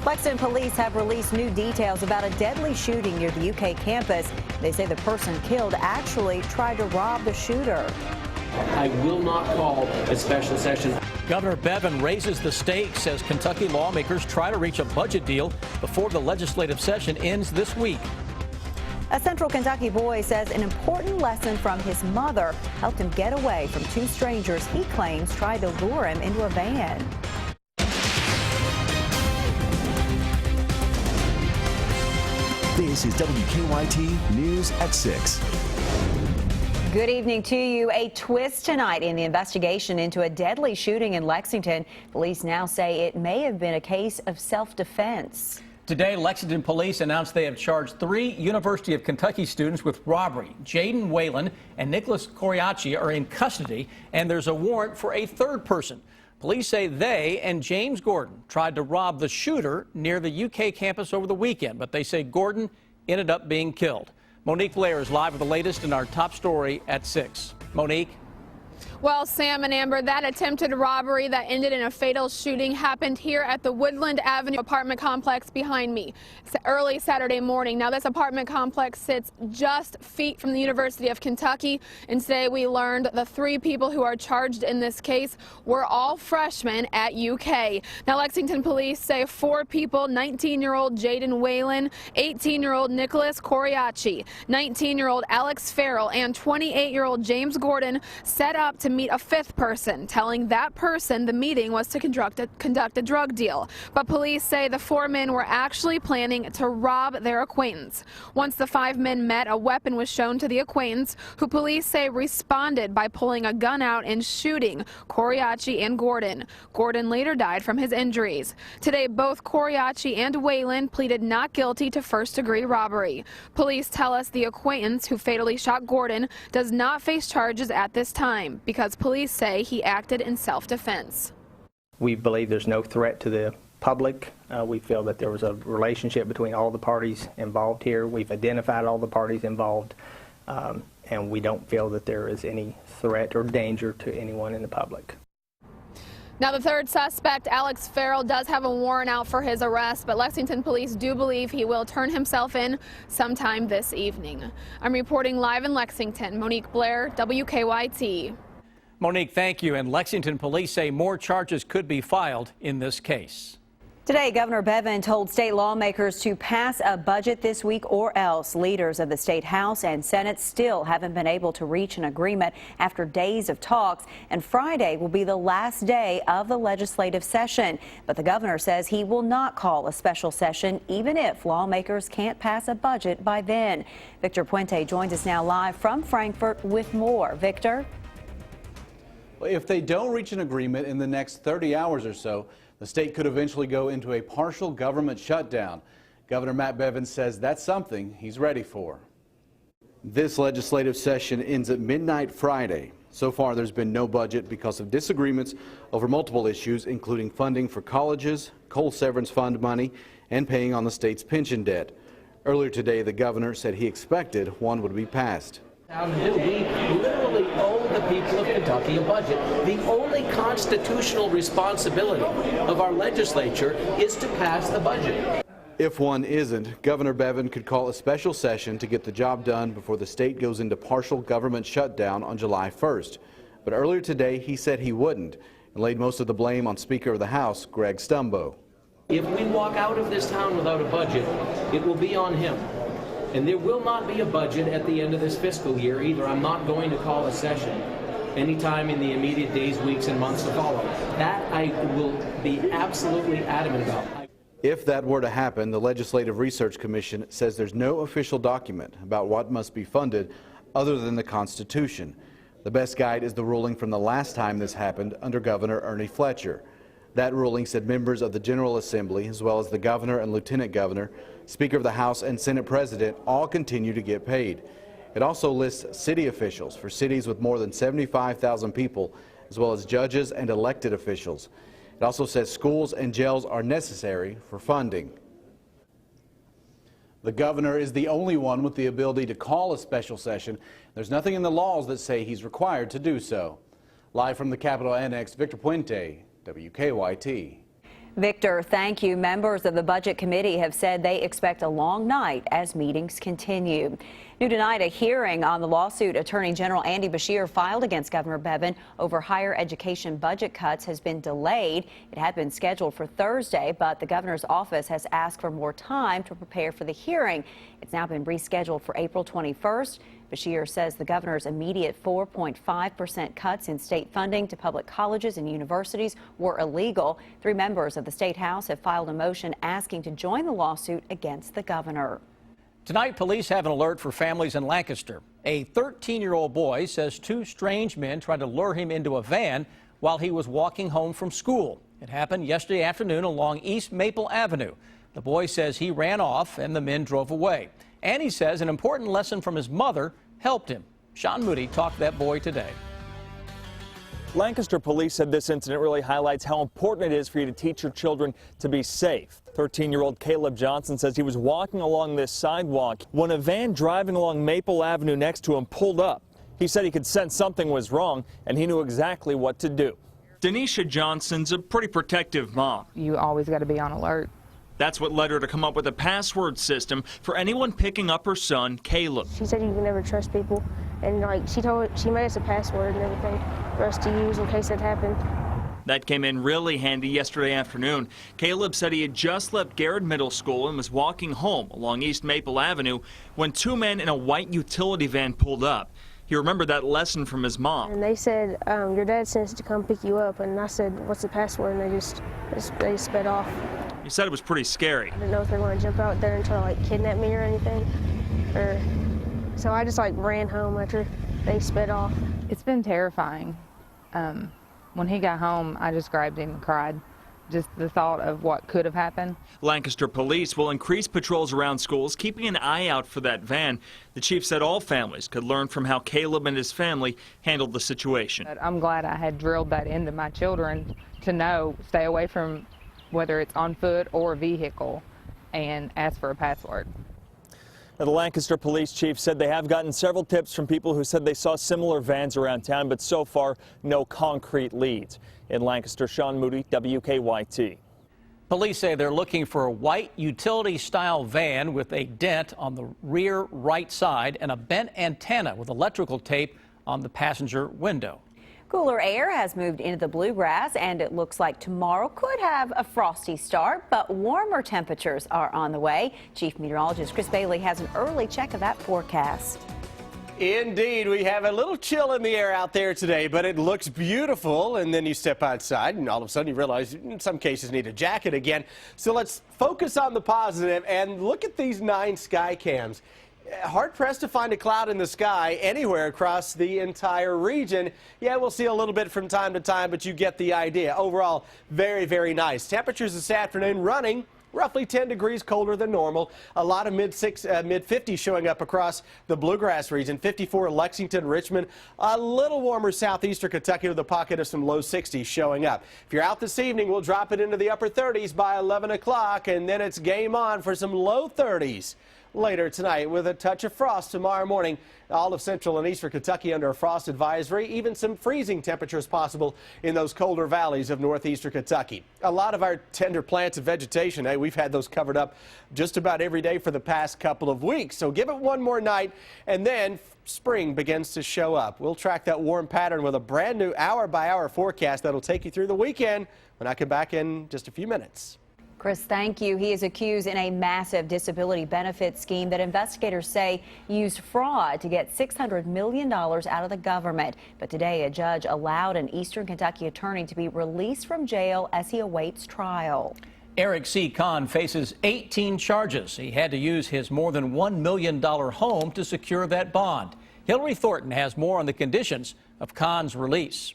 Lexington police have released new details about a deadly shooting near the UK campus. They say the person killed actually tried to rob the shooter. I will not call a special session. Governor Bevin raises the stakes as Kentucky lawmakers try to reach a budget deal before the legislative session ends this week. A Central Kentucky boy says an important lesson from his mother helped him get away from two strangers he claims tried to lure him into a van. This is WKYT News at 6. Good evening to you. A twist tonight in the investigation into a deadly shooting in Lexington. Police now say it may have been a case of self-defense. Today, Lexington police announced they have charged 3 University of Kentucky students with robbery. Jaden Whalen and Nicholas Coriacci are in custody, and there's a warrant for a third person. Police say they and James Gordon tried to rob the shooter near the UK campus over the weekend, but they say Gordon ended up being killed. Monique Blair is live with the latest in our top story at 6. Monique? Well, Sam and Amber, that attempted robbery that ended in a fatal shooting happened here at the Woodland Avenue apartment complex behind me early Saturday morning. Now, this apartment complex sits just feet from the University of Kentucky, and today we learned the 3 people who are charged in this case were all freshmen at UK. Now, Lexington police say 4 people, 19-year-old Jaden Whalen, 18-year-old Nicholas Coriacci, 19-year-old Alex Farrell, and 28-year-old James Gordon set up to meet a 5th person, telling that person the meeting was to conduct a drug deal. But police say the 4 men were actually planning to rob their acquaintance. Once the 5 men met, a weapon was shown to the acquaintance, who police say responded by pulling a gun out and shooting Coriacci and Gordon. Gordon later died from his injuries. Today, both Coriacci and Whalen pleaded not guilty to first-degree robbery. Police tell us the acquaintance who fatally shot Gordon does not face charges at this time, because police say he acted in self-defense. We believe there's no threat to the public. We feel that there was a relationship between all the parties involved here. We've identified all the parties involved, and we don't feel that there is any threat or danger to anyone in the public. Now, the third suspect, Alex Farrell, does have a warrant out for his arrest, but Lexington police do believe he will turn himself in sometime this evening. I'm reporting live in Lexington. Monique Blair, WKYT. Monique, thank you. And Lexington police say more charges could be filed in this case. Today, Governor Bevin told state lawmakers to pass a budget this week or else. Leaders of the state House and Senate still haven't been able to reach an agreement after days of talks, and Friday will be the last day of the legislative session. But the governor says he will not call a special session even if lawmakers can't pass a budget by then. Victor Puente joins us now live from Frankfort with more. Victor? If they don't reach an agreement in the next 30 hours or so, the state could eventually go into a partial government shutdown. Governor Matt Bevin says that's something he's ready for. This legislative session ends at midnight Friday. So far, there's been no budget because of disagreements over multiple issues, including funding for colleges, coal severance fund money, and paying on the state's pension debt. Earlier today, the governor said he expected one would be passed. How to do. We literally owe the people of Kentucky a budget. The only constitutional responsibility of our legislature is to pass the budget. If one isn't, Governor Bevin could call a special session to get the job done before the state goes into partial government shutdown on July 1st. But earlier today, he said he wouldn't and laid most of the blame on Speaker of the House, Greg Stumbo. If we walk out of this town without a budget, it will be on him. And there will not be a budget at the end of this fiscal year either. I'm not going to call a session anytime in the immediate days, weeks, and months to follow. That I will be absolutely adamant about. If that were to happen, the Legislative Research Commission says there's no official document about what must be funded other than the Constitution. The best guide is the ruling from the last time this happened under Governor Ernie Fletcher. That ruling said members of the General Assembly, as well as the governor and lieutenant governor, Speaker of the House, and Senate President all continue to get paid. It also lists city officials for cities with more than 75,000 people, as well as judges and elected officials. It also says schools and jails are necessary for funding. The governor is the only one with the ability to call a special session. There's nothing in the laws that say he's required to do so. Live from the Capitol Annex, Victor Puente, WKYT. Victor, thank you. Members of the Budget Committee have said they expect a long night as meetings continue. New tonight, a hearing on the lawsuit Attorney General Andy Beshear filed against Governor Bevin over higher education budget cuts has been delayed. It had been scheduled for Thursday, but the governor's office has asked for more time to prepare for the hearing. It's now been rescheduled for April 21st. Beshear says the governor's immediate 4.5% cuts in state funding to public colleges and universities were illegal. 3 members of the State House have filed a motion asking to join the lawsuit against the governor. Tonight, police have an alert for families in Lancaster. A 13-year-old boy says 2 strange men tried to lure him into a van while he was walking home from school. It happened yesterday afternoon along East Maple Avenue. The boy says he ran off and the men drove away. And he says an important lesson from his mother helped him. Sean Moody talked to that boy today. Lancaster police said this incident really highlights how important it is for you to teach your children to be safe. 13-year-old Caleb Johnson says he was walking along this sidewalk when a van driving along Maple Avenue next to him pulled up. He said he could sense something was wrong and he knew exactly what to do. Denisha Johnson's a pretty protective mom. You always got to be on alert. That's what led her to come up with a password system for anyone picking up her son, Caleb. She said you can never trust people, and she made us a password and everything for us to use in case that happened. That came in really handy yesterday afternoon. Caleb said he had just left Garrett Middle School and was walking home along East Maple Avenue when 2 men in a white utility van pulled up. He remembered that lesson from his mom. And they said, your dad sent us to come pick you up, and I said, what's the password? And they sped off. He said it was pretty scary. I didn't know if they were going to jump out there and try to kidnap me or anything. So I just ran home after they sped off. It's been terrifying. When he got home, I just grabbed him and cried. Just the thought of what could have happened. Lancaster police will increase patrols around schools, keeping an eye out for that van. The chief said all families could learn from how Caleb and his family handled the situation. But I'm glad I had drilled that into my children to know, stay away from whether it's on foot or a vehicle, and ask for a password. Now, the Lancaster police chief said they have gotten several tips from people who said they saw similar vans around town, but so far, no concrete leads. In Lancaster, Sean Moody, WKYT. Police say they're looking for a white utility-style van with a dent on the rear right side and a bent antenna with electrical tape on the passenger window. Cooler air has moved into the bluegrass, and it looks like tomorrow could have a frosty start, but warmer temperatures are on the way. Chief Meteorologist Chris Bailey has an early check of that forecast. Indeed, we have a little chill in the air out there today, but it looks beautiful, and then you step outside and all of a sudden you realize in some cases need a jacket again. So let's focus on the positive and look at these 9 sky cams. Hard pressed to find a cloud in the sky anywhere across the entire region. Yeah, we'll see a little bit from time to time, but you get the idea. Overall, very, very nice. Temperatures this afternoon running roughly 10 degrees colder than normal. A lot of mid-50s showing up across the bluegrass region. 54 Lexington, Richmond. A little warmer southeastern Kentucky with a pocket of some low 60s showing up. If you're out this evening, we'll drop it into the upper 30s by 11 o'clock, and then it's game on for some low 30s later tonight with a touch of frost tomorrow morning. All of central and eastern Kentucky under a frost advisory. Even some freezing temperatures possible in those colder valleys of northeastern Kentucky. A lot of our tender plants and vegetation, we've had those covered up just about every day for the past couple of weeks. So give it one more night and then spring begins to show up. We'll track that warm pattern with a brand new hour-by-hour forecast that'll take you through the weekend when I come back in just a few minutes. Chris, thank you. He is accused in a massive disability benefit scheme that investigators say used fraud to get $600 million out of the government. But today, a judge allowed an Eastern Kentucky attorney to be released from jail as he awaits trial. Eric C. Conn faces 18 charges. He had to use his more than $1 million home to secure that bond. Hillary Thornton has more on the conditions of Conn's release.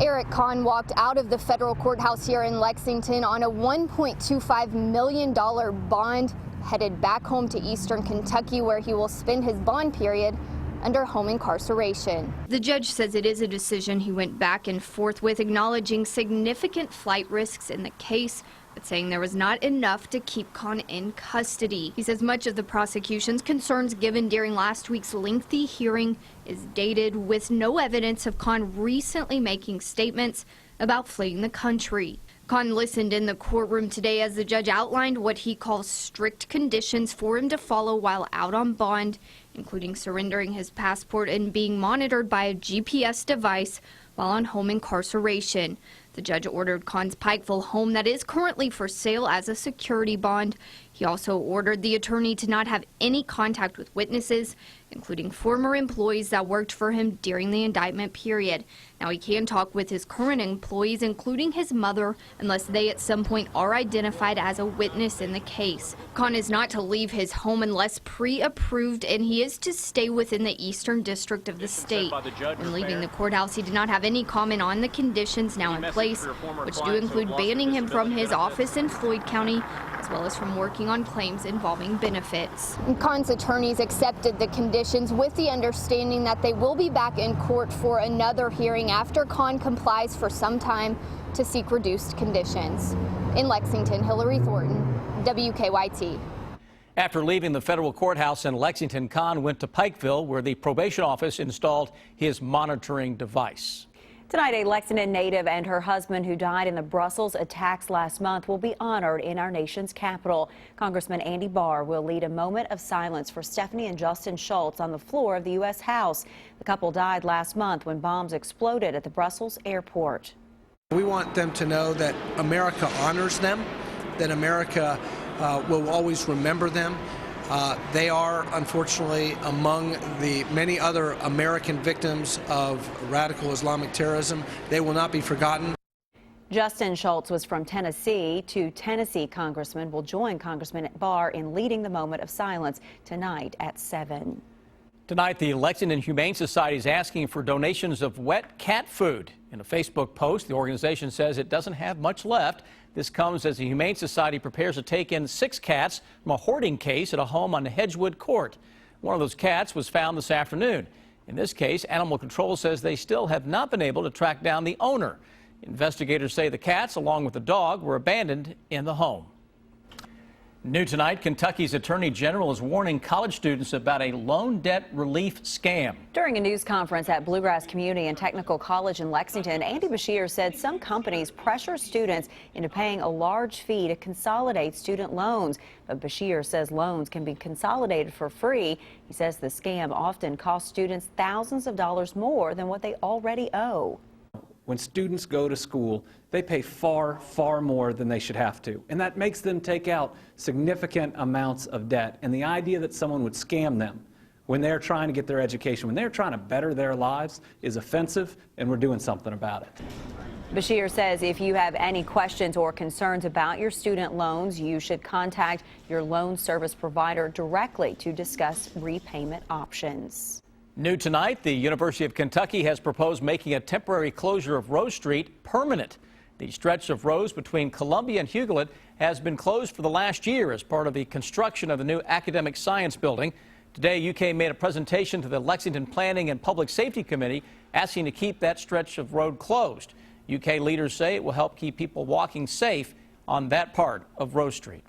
Eric Conn walked out of the federal courthouse here in Lexington on a $1.25 million bond, headed back home to Eastern Kentucky, where he will spend his bond period under home incarceration. The judge says it is a decision he went back and forth with, acknowledging significant flight risks in the case, but saying there was not enough to keep Conn in custody. He says much of the prosecution's concerns given during last week's lengthy hearing is dated, with no evidence of Conn recently making statements about fleeing the country. Conn listened in the courtroom today as the judge outlined what he calls strict conditions for him to follow while out on bond, including surrendering his passport and being monitored by a GPS device while on home incarceration. The judge ordered Conn's Pikeville home that is currently for sale as a security bond. He also ordered the attorney to not have any contact with witnesses, including former employees that worked for him during the indictment period. Now he can talk with his current employees, including his mother, unless they at some point are identified as a witness in the case. Conn is not to leave his home unless pre-approved, and he is to stay within the Eastern District of the state. When leaving the courthouse, he did not have any comment on the conditions now in place, which do include banning him from his office in Floyd County, as well as from working on claims involving benefits. Conn's attorneys accepted the conditions with the understanding that they will be back in court for another hearing after Conn complies for some time to seek reduced conditions. In Lexington, Hillary Thornton, WKYT. After leaving the federal courthouse in Lexington, Conn went to Pikeville, where the probation office installed his monitoring device. Tonight, a Lexington native and her husband who died in the Brussels attacks last month will be honored in our nation's capital. Congressman Andy Barr will lead a moment of silence for Stephanie and Justin Shults on the floor of the U.S. House. The couple died last month when bombs exploded at the Brussels airport. We want them to know that America honors them, that America will always remember them. They are, unfortunately, among the many other American victims of radical Islamic terrorism. They will not be forgotten. Justin Shults was from Tennessee. Two Tennessee congressmen will join Congressman Barr in leading the moment of silence tonight at 7. Tonight, the Lexington Humane Society is asking for donations of wet cat food. In a Facebook post, the organization says it doesn't have much left. This comes as the Humane Society prepares to take in 6 cats from a hoarding case at a home on Hedgewood Court. One of those cats was found this afternoon. In this case, Animal Control says they still have not been able to track down the owner. Investigators say the cats, along with the dog, were abandoned in the home. New tonight, Kentucky's Attorney General is warning college students about a loan debt relief scam. During a news conference at Bluegrass Community and Technical College in Lexington, Andy Beshear said some companies pressure students into paying a large fee to consolidate student loans. But Beshear says loans can be consolidated for free. He says the scam often costs students thousands of dollars more than what they already owe. When students go to school, they pay far, far more than they should have to. And that makes them take out significant amounts of debt. And the idea that someone would scam them when they're trying to get their education, when they're trying to better their lives, is offensive, and we're doing something about it. Beshear says if you have any questions or concerns about your student loans, you should contact your loan service provider directly to discuss repayment options. New tonight, the University of Kentucky has proposed making a temporary closure of Rose Street permanent. The stretch of Rose between Columbia and Huguenot has been closed for the last year as part of the construction of the new Academic Science Building. Today, UK made a presentation to the Lexington Planning and Public Safety Committee asking to keep that stretch of road closed. UK leaders say it will help keep people walking safe on that part of Rose Street.